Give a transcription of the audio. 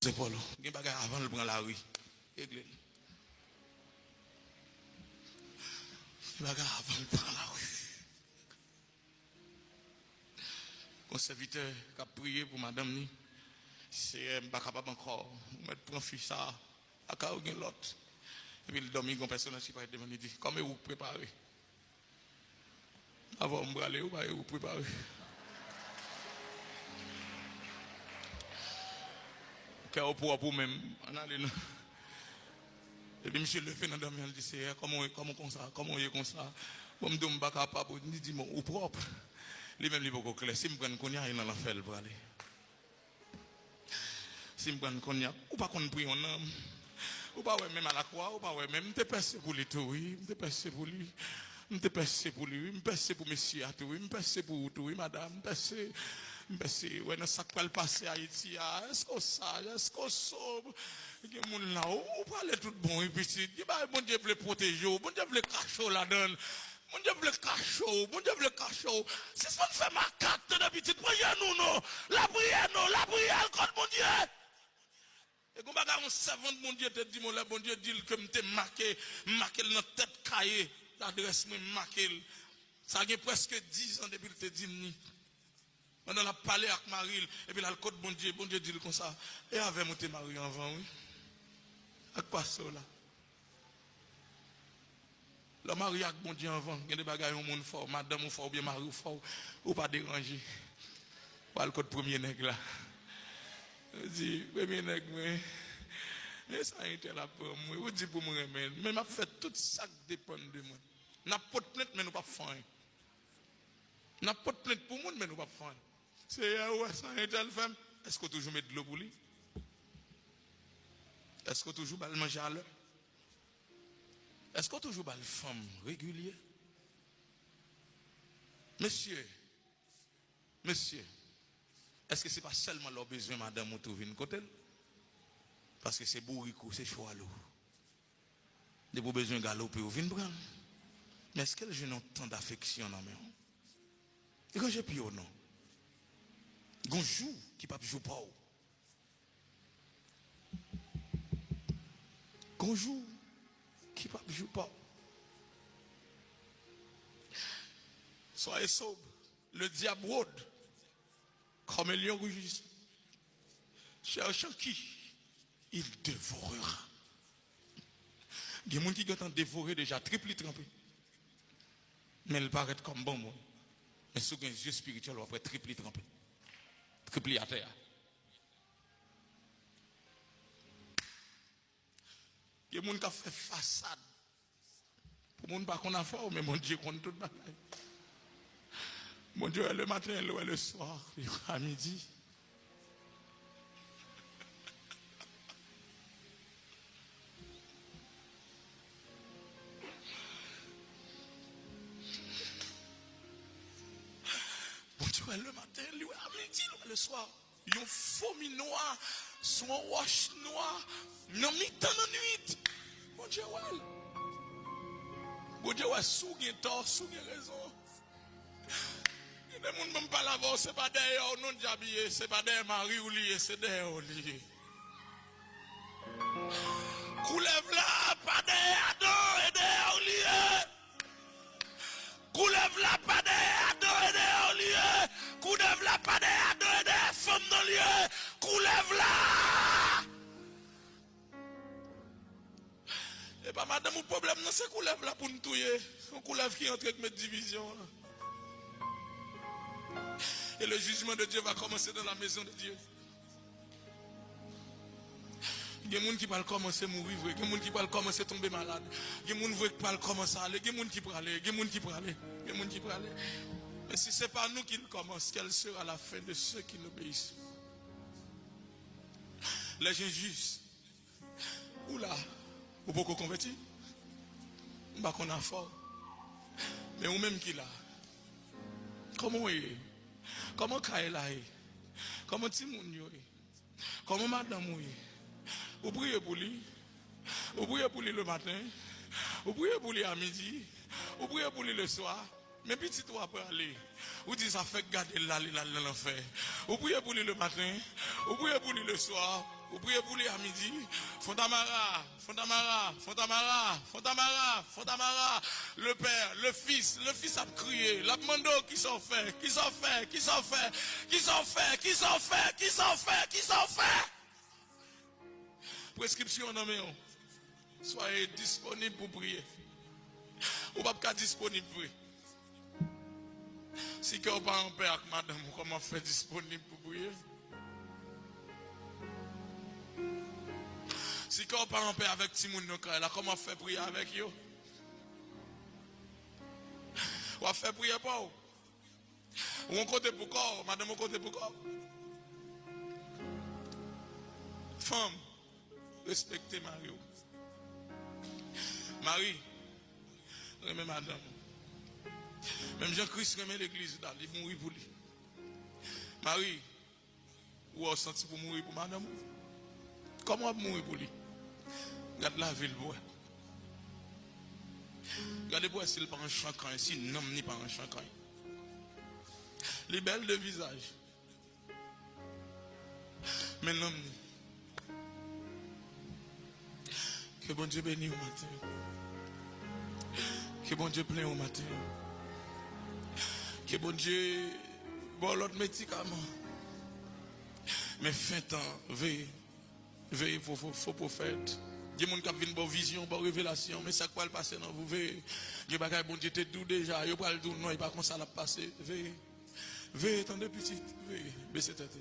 épaules. Il y a des bagages avant de prendre la rue. Église. Il y a des bagages avant de prendre la rue. Le serviteur qui a prié pour madame, c'est pas capable encore. On prend fils ça, à cas où l'autre. Et puis il dormit, il y a un personnage qui parle de il dit, comment vous préparez? Avant de aller, vous préparez. Car pour même, on allait nous. Et puis monsieur le fait dans le il dit, c'est comment comme ça, comment on est comme ça. Bon, je ne suis pas capable, il dit, ou propre. Lui-même, il est beaucoup clair. Si je prends un cognac, il en a fait pour aller. Si je prends un cognac, ou pas qu'on prie en homme, ou pas même à la croix, ou pas même, je percé pour lui tout, oui, je percé pour lui. Je percé pour lui, je percé pour monsieur à tout, je percé pour tout, oui, madame, je percé, ouais, dans ça qui va passer à Haïti, est-ce qu'on ça, est-ce qu'on sauve, il y a des gens là, ou parle tout bon, et puis si, bon Dieu veut protéger, bon Dieu veut cacher là-dedans. Mon Dieu veut cachot, mon Dieu veut cachot. Si ce qu'on fait ma carte d'habitude, prière nous, non. La prière, contre mon Dieu. Et quand on savant mon Dieu te dit, mon Dieu dit que je t'ai marqué dans la tête cahier, l'adresse me marqué. Ça a presque 10 ans depuis que te dit. On a parlé avec Marie, et puis là, le code bon Dieu dit comme ça. Et avait monté Marie avant, oui. Avec quoi ça là? Le mari a bon Dieu avant, il y a des bagages au monde fort, madame ou fort, ou bien mari ou fort, ou pas déranger. Ou le code premier nègre là. Je dis, premier nègre, mais ça a été là pour moi. Vous dites pour moi, mais m'a fait tout ça qui dépend de moi. N'a pas de plainte, mais nous pas faim. N'a pas de plainte pour moi, mais nous pas faim. C'est ouais, ça a été le femme. Est-ce que toujours met de l'eau pour lui? Est-ce que toujours le manger à l'heure? Est-ce qu'on toujours une femme régulière? Monsieur, est-ce que ce n'est pas seulement leur besoin, madame, ou trouver une côté? Parce que c'est bourrico, c'est chaud à l'eau. Des besoin de galoper ou vin prendre. Mais est-ce que j'ai un temps d'affection dans mes mains? Et quand j'ai pu ou non? Gon joue qui pas jouer pas. Gon joue qui pas joue pas. Soyez sobre. Le diable rôde comme un lion rugissant. Cherchant qui il dévorera. Il y a des gens qui ont dévoré déjà triple trempé. Mais il paraît comme bon moi. Mais sous un yeux spirituel après triple trempé. Triple à terre. Il y a des gens qui ont fait façade. Pour les gens qui ont fait, mais mon Dieu compte tout le monde. Mon Dieu, le matin, le soir, à midi. Mon Dieu, le matin, à midi, le soir. Ils ont fourmi noir, son roche noir, non mi-temps de nuit. Mon Dieu, ouais. Mon Dieu, ouais, sous tort, sous raison. Il y a des gens qui ne parlent pas, ce n'est pas d'ailleurs non habillé, ce n'est pas d'ailleurs mari ou lié, c'est d'ailleurs lié. Coulève là, pas d'ailleurs ado, et d'ailleurs lié. Coulève là, pas d'ailleurs ado, et d'ailleurs lié. Coulève là, pas d'ailleurs ado, et d'ailleurs femme dans lié. Coulève là. Et pas madame, mon problème, non, c'est coulève là pour nous tuer. On coulève qui entre avec mes divisions. Et le jugement de Dieu va commencer dans la maison de Dieu. Il y a des gens qui parlent commencer à mourir, il y a des gens qui parlent commencer à tomber malade, il y a des gens qui parlent commencer à aller, il y a des gens qui parlent aller, il y a des gens qui parlent aller, il y a des gens qui parlent aller. Mais si ce n'est pas nous qui le commençons, quelle sera la fin de ceux qui n'obéissent? Les gens justes. Oula, vous pouvez convertir? Je ne sais pas qu'on a fort. Mais vous-même qui là? Comment est? Comment Kaela est? Comment Timoun est? Comment madame est? Vous priez pour lui? Vous priez pour lui le matin? Vous priez pour lui à midi? Vous priez pour lui le soir? Mais petit toi après aller. Vous dites ça fait garder là l'enfer. Vous priez pour lui le matin? Vous priez pour lui le soir? Vous priez pour lui à midi. Fondamara, Fondamara, Fondamara, Fondamara, Fondamara. Le Père, le Fils a crié. La demande qui s'en fait, qui s'en fait, qui s'en fait, qui s'en fait, qui s'en fait, qui s'en fait, qui s'en fait. Prescription non mais soyez disponible pour prier. Ou pas disponible pour prier. Si vous pas en paix avec madame, comment faire disponible pour prier? Si vous pas en paix avec Timoun, comment faire prier avec vous? Ou faire prier pour vous? Ou on compte pour quoi? Madame, on compte pour quoi? Femme, respectez Marie. Marie, remet madame. Même Jean-Christ remet l'église, il mourit pour lui. Marie, ou a senti pour mourir pour madame? Comment mourir pour lui? Regarde la ville, bois. Regardez pour s'il pas un chacun, si non, ni pas un chacun. Les belles de visage. Mais non, que bon Dieu bénisse au matin. Que bon Dieu plaît au matin. Que bon Dieu bon l'autre médicament. Mais fin temps, veillez faux prophète. Dieu moun k'ap vinn bon vision, bon révélation, mais ça quoi le passer dans vous veillez. Dieu bagay bon Dieu te tout déjà, yo pas le tout non, il pas comme ça l'a passé. Veillez. Veillez, attendez petit, veillez, baissez tête.